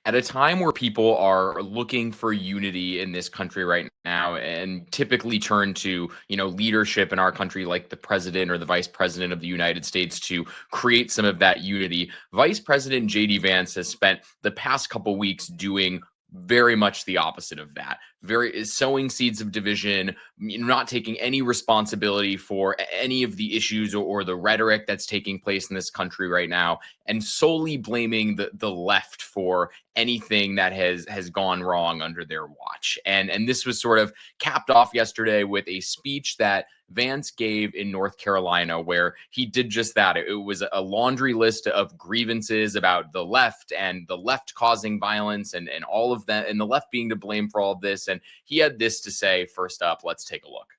At a time where people are looking for unity in this country right now and typically turn to, leadership in our country like the president or the vice president of the United States to create some of that unity, Vice President JD Vance has spent the past couple weeks doing very much the opposite of that. Very sowing seeds of division, not taking any responsibility for any of the issues or the rhetoric that's taking place in this country right now, and solely blaming the left for anything that has gone wrong under their watch. And this was sort of capped off yesterday with a speech that Vance gave in North Carolina, where he did just that. It was a laundry list of grievances about the left and the left causing violence and all of that, and the left being to blame for all of this. And he had this to say. First up, let's take a look.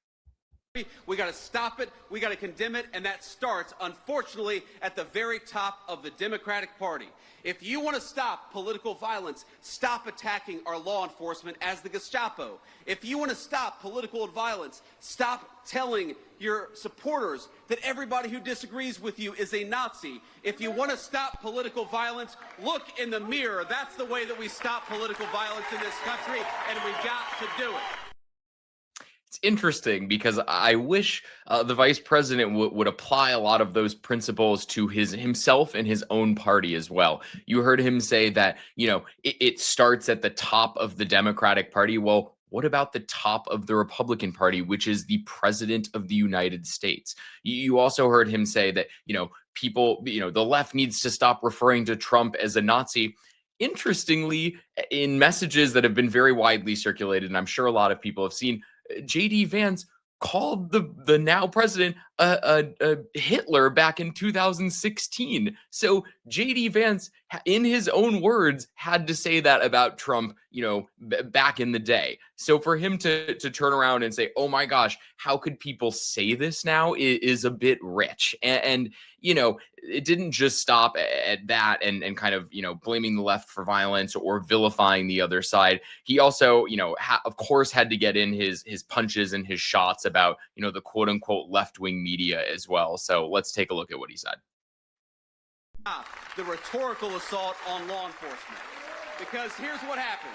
We got to stop it. We got to condemn it. And that starts, unfortunately, at the very top of the Democratic Party. If you want to stop political violence, stop attacking our law enforcement as the Gestapo. If you want to stop political violence, stop telling your supporters that everybody who disagrees with you is a Nazi. If you want to stop political violence, look in the mirror. That's the way that we stop political violence in this country, and we got to do it. It's interesting because I wish the vice president would apply a lot of those principles to himself and his own party as well. You heard him say that, it starts at the top of the Democratic Party. Well, what about the top of the Republican Party, which is the president of the United States? You also heard him say that, people, the left needs to stop referring to Trump as a Nazi. Interestingly, in messages that have been very widely circulated, and I'm sure a lot of people have seen, JD Vance called the now president a Hitler back in 2016. So JD Vance, in his own words, had to say that about Trump, back in the day. So for him to turn around and say, "Oh my gosh, how could people say this now?" is a bit rich. And it didn't just stop at that and kind of, blaming the left for violence or vilifying the other side. He also, of course, had to get in his punches and his shots about, the quote unquote left wing media as well. So let's take a look at what he said. The rhetorical assault on law enforcement. Because here's what happens.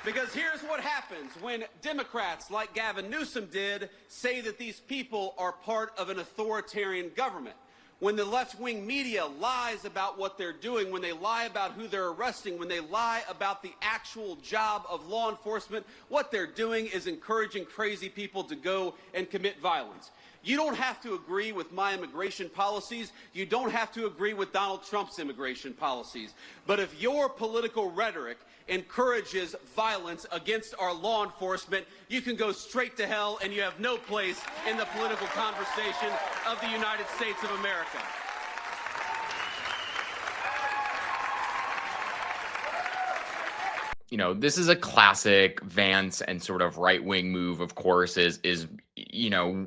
Because here's what happens when Democrats like Gavin Newsom did say that these people are part of an authoritarian government. When the left-wing media lies about what they're doing, when they lie about who they're arresting, when they lie about the actual job of law enforcement, what they're doing is encouraging crazy people to go and commit violence. You don't have to agree with my immigration policies. You don't have to agree with Donald Trump's immigration policies. But if your political rhetoric encourages violence against our law enforcement, you can go straight to hell, and you have no place in the political conversation of the United States of America. This is a classic Vance and sort of right-wing move, of course, is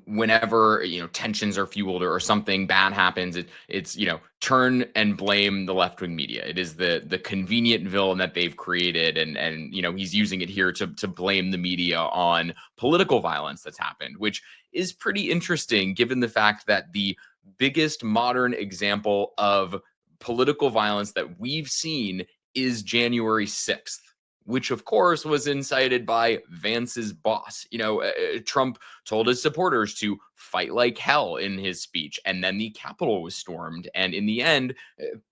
whenever, tensions are fueled or something bad happens, it's turn and blame the left-wing media. It is the convenient villain that they've created. And he's using it here to blame the media on political violence that's happened, which is pretty interesting given the fact that the biggest modern example of political violence that we've seen is January 6th. Which, of course, was incited by Vance's boss. Trump told his supporters to fight like hell in his speech, and then the Capitol was stormed. And in the end,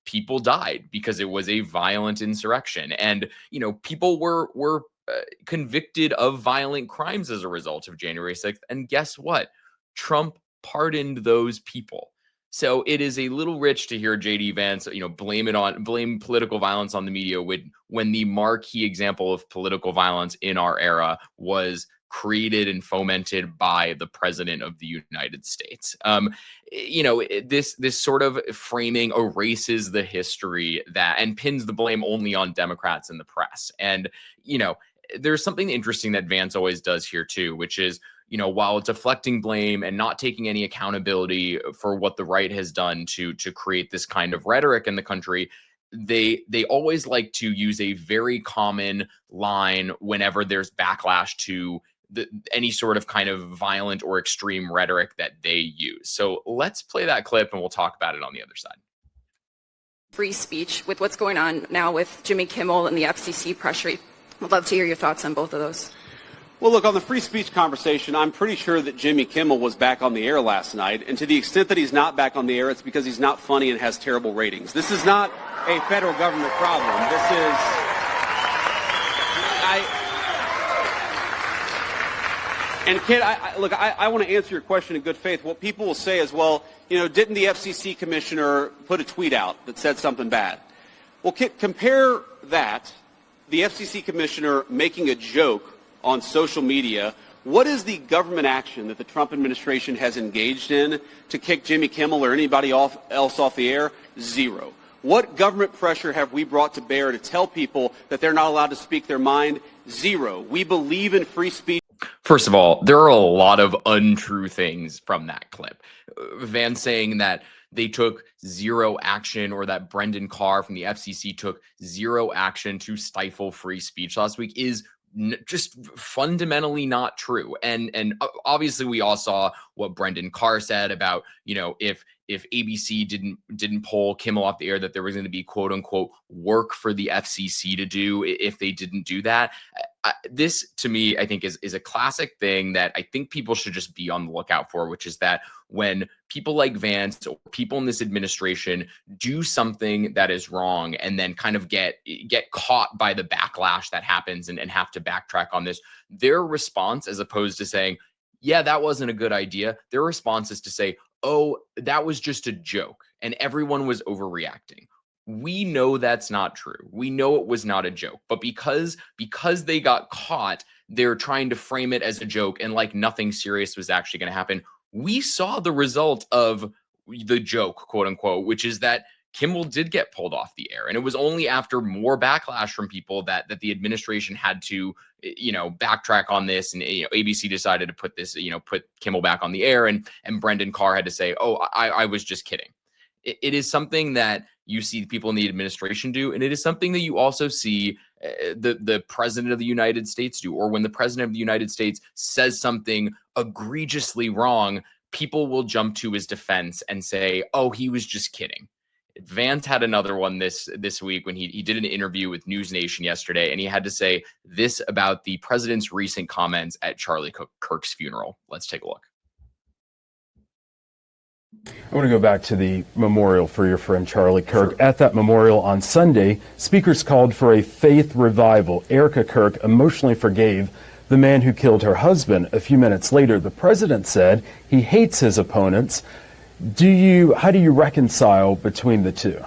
people died because it was a violent insurrection. And, people were convicted of violent crimes as a result of January 6th. And guess what? Trump pardoned those people. So it is a little rich to hear JD Vance, blame political violence on the media when the marquee example of political violence in our era was created and fomented by the president of the United States. This sort of framing erases the history and pins the blame only on Democrats and the press. And, there's something interesting that Vance always does here too, which is, while deflecting blame and not taking any accountability for what the right has done to create this kind of rhetoric in the country, they always like to use a very common line whenever there's backlash to any sort of kind of violent or extreme rhetoric that they use. So let's play that clip and we'll talk about it on the other side. free speech with what's going on now with Jimmy Kimmel and the FCC pressure. I'd love to hear your thoughts on both of those. Well, look, on the free speech conversation, I'm pretty sure that Jimmy Kimmel was back on the air last night. And to the extent that he's not back on the air, it's because he's not funny and has terrible ratings. This is not a federal government problem. This is... And Kit, I want to answer your question in good faith. What people will say is, well, didn't the FCC commissioner put a tweet out that said something bad? Well, Kit, compare that, the FCC commissioner making a joke on social media. What is the government action that the Trump administration has engaged in to kick Jimmy Kimmel or anybody else off the air? Zero. What government pressure have we brought to bear to tell people that they're not allowed to speak their mind? Zero. We believe in free speech. First of all, there are a lot of untrue things from that clip. Vance saying that they took zero action, or that Brendan Carr from the FCC took zero action to stifle free speech last week, is just fundamentally not true. And obviously we all saw what Brendan Carr said about, if ABC didn't pull Kimmel off the air, that there was going to be quote unquote work for the FCC to do if they didn't do that. This to me, I think is a classic thing that I think people should just be on the lookout for, which is that when people like Vance or people in this administration do something that is wrong and then kind of get caught by the backlash that happens and have to backtrack on this, their response, as opposed to saying, yeah, that wasn't a good idea, their response is to say, oh, that was just a joke and everyone was overreacting. We know that's not true. We know it was not a joke, but because they got caught, they're trying to frame it as a joke and like nothing serious was actually going to happen. We saw the result of the joke, quote unquote, which is that Kimmel did get pulled off the air. And it was only after more backlash from people that the administration had to, backtrack on this. And, ABC decided to put this, put Kimmel back on the air, and Brendan Carr had to say, oh, I was just kidding. It is something that you see people in the administration do, and it is something that you also see the president of the United States do. Or when the president of the United States says something egregiously wrong, people will jump to his defense and say, oh, he was just kidding. Vance had another one this week when he did an interview with News Nation yesterday, and he had to say this about the president's recent comments at Charlie Kirk's funeral. Let's take a look. I want to go back to the memorial for your friend Charlie Kirk. Sure. At that memorial on Sunday, speakers called for a faith revival. Erica Kirk emotionally forgave the man who killed her husband. A few minutes later, the president said he hates his opponents. How do you reconcile between the two?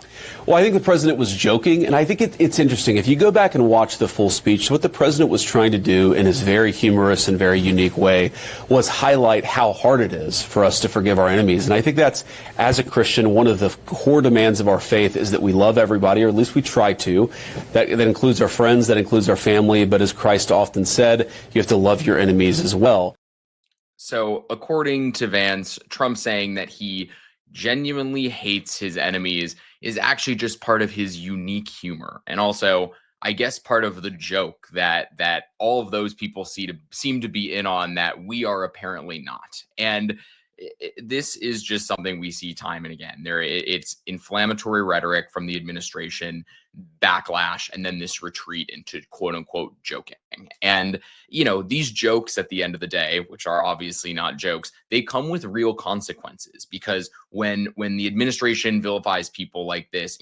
Well, I think the president was joking, and I think it's interesting. If you go back and watch the full speech, what the president was trying to do in his very humorous and very unique way was highlight how hard it is for us to forgive our enemies. And I think that's, as a Christian, one of the core demands of our faith is that we love everybody, or at least we try to. That includes our friends, that includes our family, but as Christ often said, you have to love your enemies as well. So according to Vance, Trump saying that he genuinely hates his enemies is actually just part of his unique humor. And also, I guess, part of the joke that all of those people seem to be in on, that we are apparently not. And this is just something we see time and again. It's inflammatory rhetoric from the administration, backlash, and then this retreat into quote unquote joking. And these jokes at the end of the day, which are obviously not jokes, they come with real consequences, because when the administration vilifies people like this,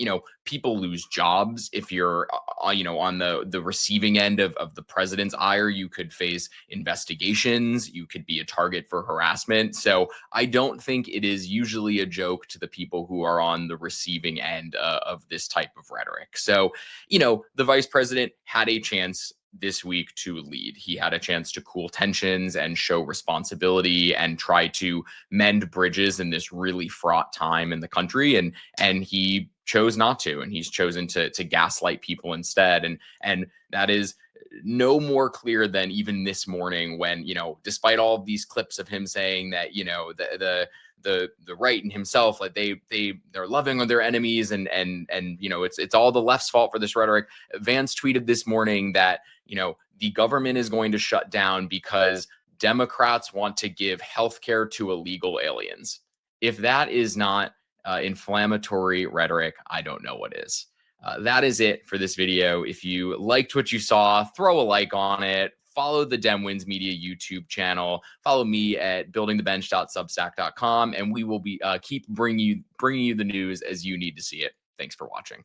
people lose jobs. If you're on the receiving end of the president's ire, you could face investigations, you could be a target for harassment. So I don't think it is usually a joke to the people who are on the receiving end of this type of rhetoric. So, the vice president had a chance this week to lead. He had a chance to cool tensions and show responsibility and try to mend bridges in this really fraught time in the country. And he chose not to, and he's chosen to gaslight people instead. And that is no more clear than even this morning when, despite all of these clips of him saying that, the right and himself, like they're loving their enemies and it's all the left's fault for this rhetoric. Vance tweeted this morning that the government is going to shut down because Democrats want to give healthcare to illegal aliens. If that is not inflammatory rhetoric, I don't know what is. That is it for this video. If you liked what you saw, throw a like on it. Follow the Dem Wins Media YouTube channel. Follow me at buildingthebench.substack.com, and we will be keep bringing you the news as you need to see it. Thanks for watching.